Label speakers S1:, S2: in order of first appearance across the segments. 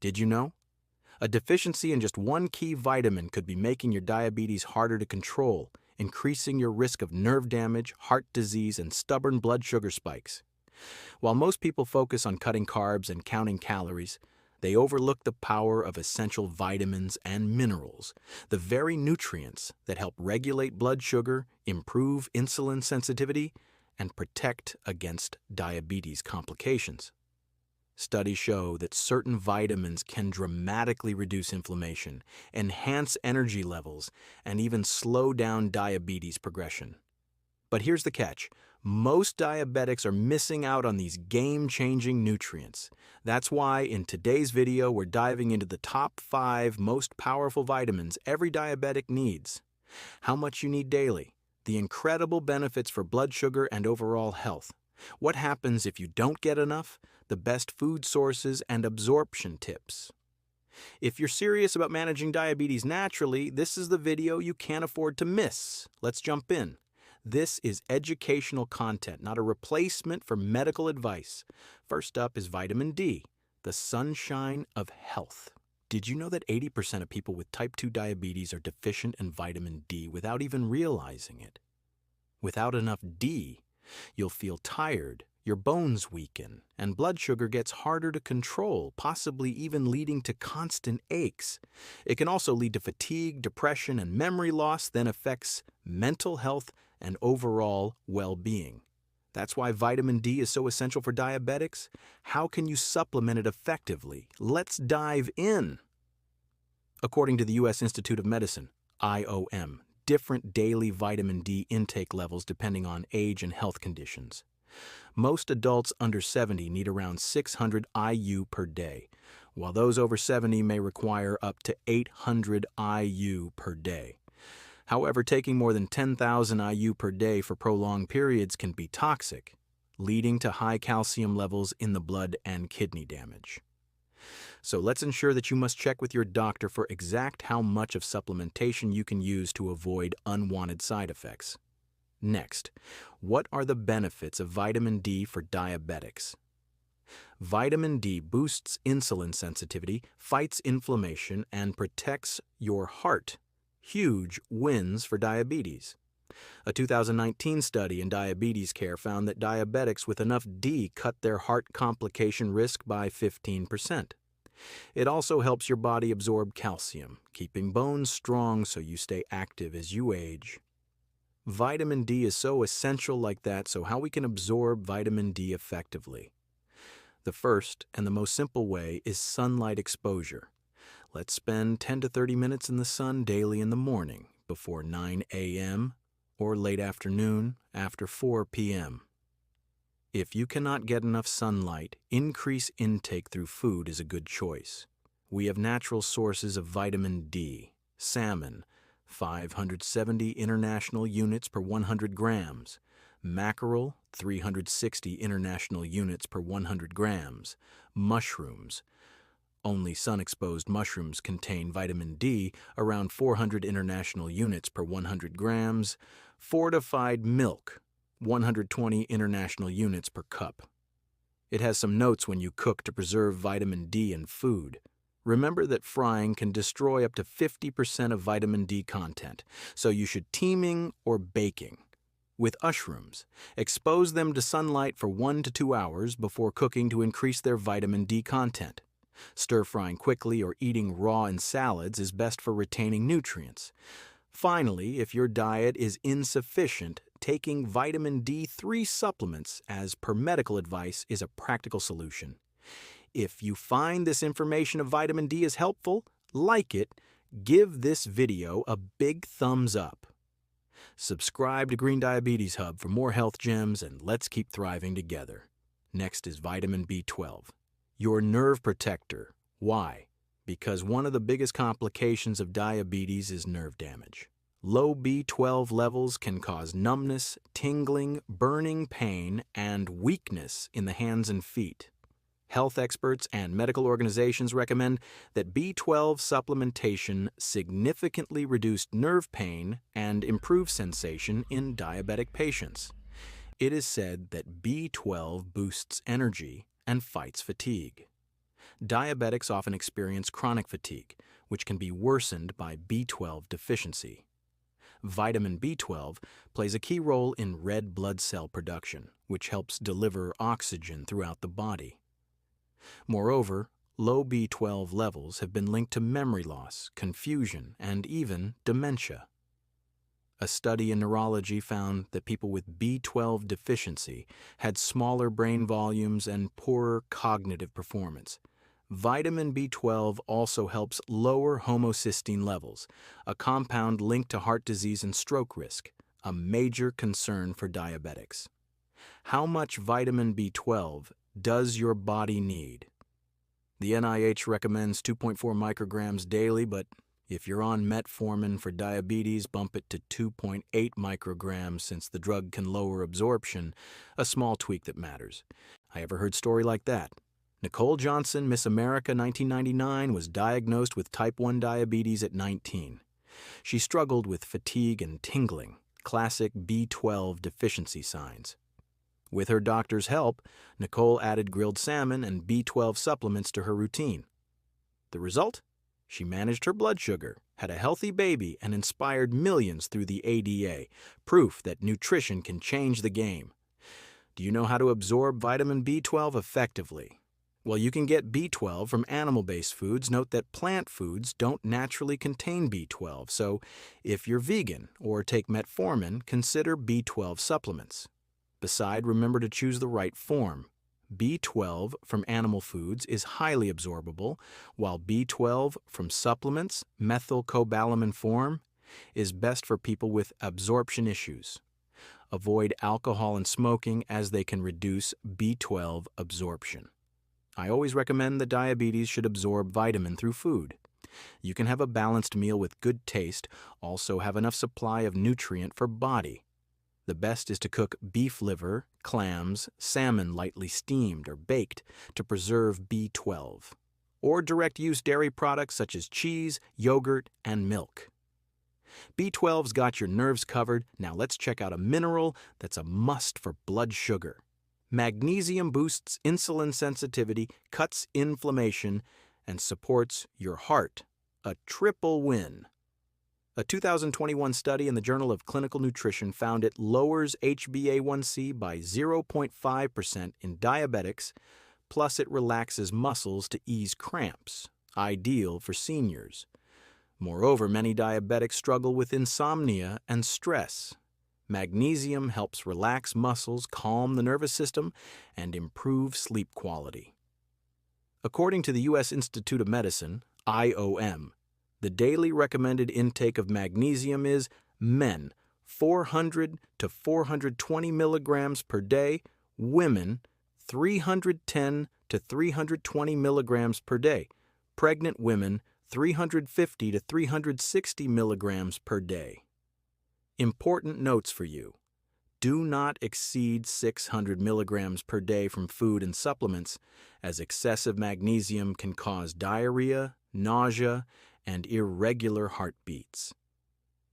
S1: Did you know? A deficiency in just one key vitamin could be making your diabetes harder to control, increasing your risk of nerve damage, heart disease, and stubborn blood sugar spikes. While most people focus on cutting carbs and counting calories, they overlook the power of essential vitamins and minerals, the very nutrients that help regulate blood sugar, improve insulin sensitivity, and protect against diabetes complications. Studies show that certain vitamins can dramatically reduce inflammation, enhance energy levels, and even slow down diabetes progression. But here's the catch. Most diabetics are missing out on these game-changing nutrients. That's why in today's video we're diving into the top 5 most powerful vitamins every diabetic needs. How much you need daily, the incredible benefits for blood sugar and overall health, what happens if you don't get enough, the best food sources, and absorption tips. If you're serious about managing diabetes naturally, this is the video you can't afford to miss. Let's jump in. This is educational content, not a replacement for medical advice. First up is vitamin D, the sunshine of health. Did you know that 80% of people with type 2 diabetes are deficient in vitamin D without even realizing it? Without enough D, you'll feel tired, your bones weaken, and blood sugar gets harder to control, possibly even leading to constant aches. It can also lead to fatigue, depression, and memory loss, then affects mental health and overall well-being. That's why vitamin D is so essential for diabetics. How can you supplement it effectively? Let's dive in. According to the U.S. Institute of Medicine, IOM, different daily vitamin D intake levels depending on age and health conditions. Most adults under 70 need around 600 IU per day, while those over 70 may require up to 800 IU per day. However, taking more than 10,000 IU per day for prolonged periods can be toxic, leading to high calcium levels in the blood and kidney damage. So let's ensure that you must check with your doctor for exact how much of supplementation you can use to avoid unwanted side effects. Next, what are the benefits of vitamin D for diabetics? Vitamin D boosts insulin sensitivity, fights inflammation, and protects your heart. Huge wins for diabetes. A 2019 study in diabetes care found that diabetics with enough D cut their heart complication risk by 15%. It also helps your body absorb calcium, keeping bones strong so you stay active as you age. Vitamin D is so essential like that, so how we can absorb vitamin D effectively? The first and the most simple way is sunlight exposure. Let's spend 10 to 30 minutes in the sun daily in the morning, before 9 a.m., or late afternoon after 4 p.m. If you cannot get enough sunlight, increase intake through food is a good choice. We have natural sources of vitamin D, salmon, 570 international units per 100 grams, mackerel, 360 international units per 100 grams, mushrooms. Only sun-exposed mushrooms contain vitamin D, around 400 international units per 100 grams, fortified milk, 120 international units per cup. It has some notes when you cook to preserve vitamin D in food. Remember that frying can destroy up to 50% of vitamin D content, so you should teaming or baking. With mushrooms, expose them to sunlight for 1 to 2 hours before cooking to increase their vitamin D content. Stir-frying quickly or eating raw in salads is best for retaining nutrients. Finally, if your diet is insufficient, taking vitamin D3 supplements as per medical advice is a practical solution. If you find this information of vitamin D is helpful, like it, give this video a big thumbs up. Subscribe to Green Diabetes Hub for more health gems, and let's keep thriving together. Next is vitamin B12. Your nerve protector. Why? Because one of the biggest complications of diabetes is nerve damage. Low B12 levels can cause numbness, tingling, burning pain, and weakness in the hands and feet. Health experts and medical organizations recommend that B12 supplementation significantly reduce nerve pain and improve sensation in diabetic patients. It is said that B12 boosts energy and fights fatigue. Diabetics often experience chronic fatigue, which can be worsened by B12 deficiency. Vitamin B12 plays a key role in red blood cell production, which helps deliver oxygen throughout the body. Moreover, low B12 levels have been linked to memory loss, confusion, and even dementia. A study in neurology found that people with B12 deficiency had smaller brain volumes and poorer cognitive performance. Vitamin B12 also helps lower homocysteine levels, a compound linked to heart disease and stroke risk, a major concern for diabetics. How much vitamin B12 does your body need? The NIH recommends 2.4 micrograms daily, but if you're on metformin for diabetes, bump it to 2.8 micrograms since the drug can lower absorption, a small tweak that matters. I ever heard a story like that. Nicole Johnson, Miss America 1999, was diagnosed with type 1 diabetes at 19. She struggled with fatigue and tingling, classic B12 deficiency signs. With her doctor's help, Nicole added grilled salmon and B12 supplements to her routine. The result? She managed her blood sugar, had a healthy baby, and inspired millions through the ADA, proof that nutrition can change the game. Do you know how to absorb vitamin B12 effectively? Well, you can get B12 from animal-based foods. Note that plant foods don't naturally contain B12, so if you're vegan or take metformin, consider B12 supplements. Besides, remember to choose the right form. B12 from animal foods is highly absorbable, while B12 from supplements, methylcobalamin form, is best for people with absorption issues. Avoid alcohol and smoking as they can reduce B12 absorption. I always recommend that diabetes should absorb vitamin through food. You can have a balanced meal with good taste, also have enough supply of nutrient for body. The best is to cook beef liver, clams, salmon lightly steamed or baked to preserve B12, or direct-use dairy products such as cheese, yogurt, and milk. B12's got your nerves covered. Now let's check out a mineral that's a must for blood sugar. Magnesium boosts insulin sensitivity, cuts inflammation, and supports your heart. A triple win. A 2021 study in the Journal of Clinical Nutrition found it lowers HbA1c by 0.5% in diabetics, plus it relaxes muscles to ease cramps, ideal for seniors. Moreover, many diabetics struggle with insomnia and stress. Magnesium helps relax muscles, calm the nervous system, and improve sleep quality. According to the U.S. Institute of Medicine, IOM, the daily recommended intake of magnesium is men 400 to 420 milligrams per day, women 310 to 320 milligrams per day, pregnant women 350 to 360 milligrams per day. Important notes for you. Do not exceed 600 milligrams per day from food and supplements, as excessive magnesium can cause diarrhea, nausea, and irregular heartbeats.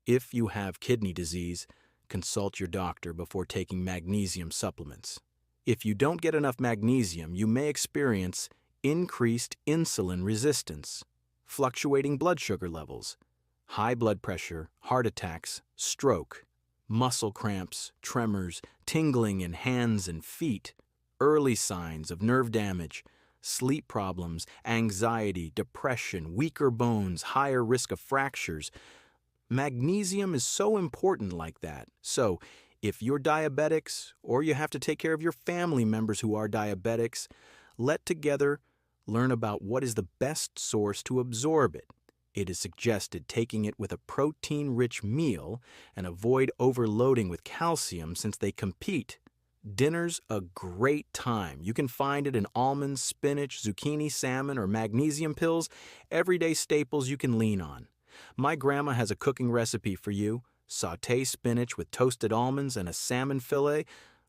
S1: If you have kidney disease, consult your doctor before taking magnesium supplements. If you don't get enough magnesium, you may experience increased insulin resistance, fluctuating blood sugar levels, high blood pressure, heart attacks, stroke, muscle cramps, tremors, tingling in hands and feet, early signs of nerve damage, sleep problems, anxiety, depression, weaker bones, higher risk of fractures. Magnesium is so important like that. So, if you're diabetics or you have to take care of your family members who are diabetics, let together learn about what is the best source to absorb it. It is suggested taking it with a protein-rich meal and avoid overloading with calcium since they compete. Dinner's a great time. You can find it in almonds, spinach, zucchini, salmon, or magnesium pills, everyday staples you can lean on. My grandma has a cooking recipe for you. Sauté spinach with toasted almonds and a salmon fillet,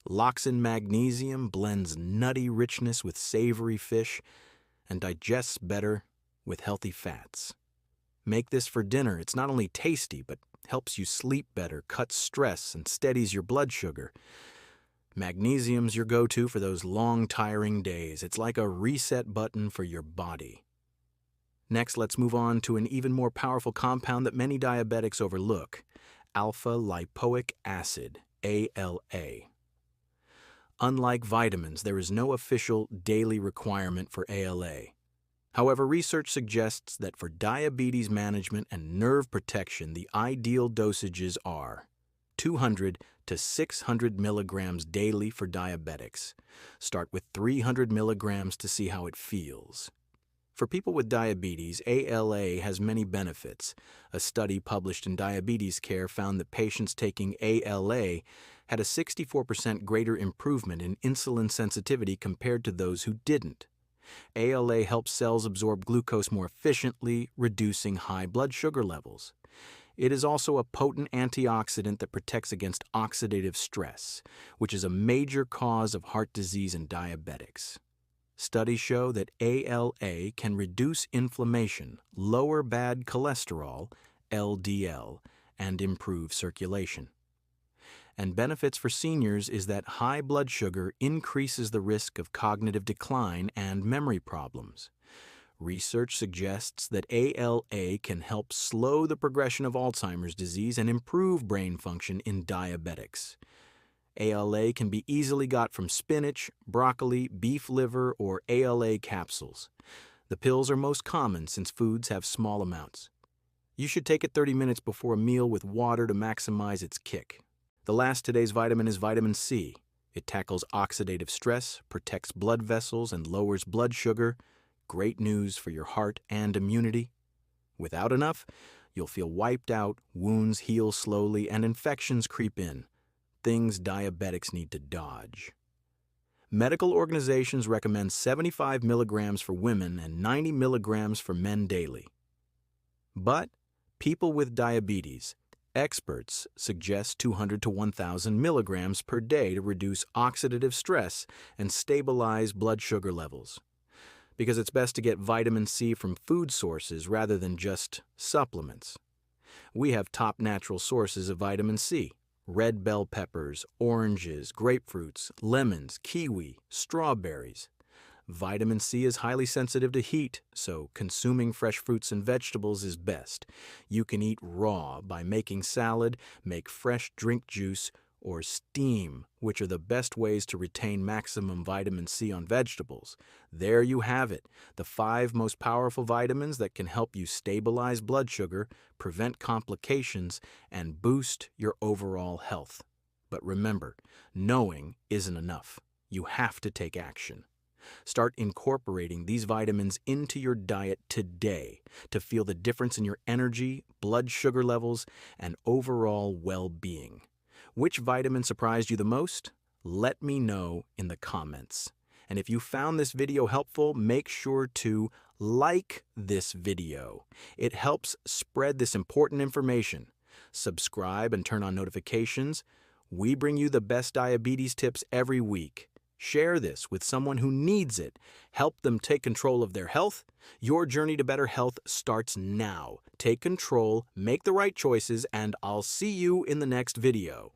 S1: locks in magnesium, blends nutty richness with savory fish, and digests better with healthy fats. Make this for dinner. It's not only tasty, but helps you sleep better, cuts stress, and steadies your blood sugar. Magnesium's your go-to for those long, tiring days. It's like a reset button for your body. Next, let's move on to an even more powerful compound that many diabetics overlook: alpha-lipoic acid, ALA. Unlike vitamins, there is no official daily requirement for ALA. However, research suggests that for diabetes management and nerve protection, the ideal dosages are 200 to 600 milligrams daily for diabetics. Start with 300 milligrams to see how it feels. For people with diabetes, ALA has many benefits. A study published in Diabetes Care found that patients taking ALA had a 64% greater improvement in insulin sensitivity compared to those who didn't. ALA helps cells absorb glucose more efficiently, reducing high blood sugar levels. It is also a potent antioxidant that protects against oxidative stress, which is a major cause of heart disease in diabetics. Studies show that ALA can reduce inflammation, lower bad cholesterol, LDL, and improve circulation. And benefits for seniors is that high blood sugar increases the risk of cognitive decline and memory problems. Research suggests that ALA can help slow the progression of Alzheimer's disease and improve brain function in diabetics. ALA can be easily got from spinach, broccoli, beef liver, or ALA capsules. The pills are most common since foods have small amounts. You should take it 30 minutes before a meal with water to maximize its kick. The last today's vitamin is vitamin C. It tackles oxidative stress, protects blood vessels, and lowers blood sugar. Great news for your heart and immunity. Without enough, you'll feel wiped out, wounds heal slowly, and infections creep in. Things diabetics need to dodge. Medical organizations recommend 75 milligrams for women and 90 milligrams for men daily. But people with diabetes, experts suggest 200 to 1,000 milligrams per day to reduce oxidative stress and stabilize blood sugar levels. Because it's best to get vitamin C from food sources rather than just supplements. We have top natural sources of vitamin C: red bell peppers, oranges, grapefruits, lemons, kiwi, strawberries. Vitamin C is highly sensitive to heat, so consuming fresh fruits and vegetables is best. You can eat raw by making salad, make fresh drink juice, or steam, which are the best ways to retain maximum vitamin C on vegetables. There you have it, the 5 most powerful vitamins that can help you stabilize blood sugar, prevent complications, and boost your overall health. But remember, knowing isn't enough. You have to take action. Start incorporating these vitamins into your diet today to feel the difference in your energy, blood sugar levels, and overall well-being. Which vitamin surprised you the most? Let me know in the comments. And if you found this video helpful, make sure to like this video. It helps spread this important information. Subscribe and turn on notifications. We bring you the best diabetes tips every week. Share this with someone who needs it. Help them take control of their health. Your journey to better health starts now. Take control, make the right choices, and I'll see you in the next video.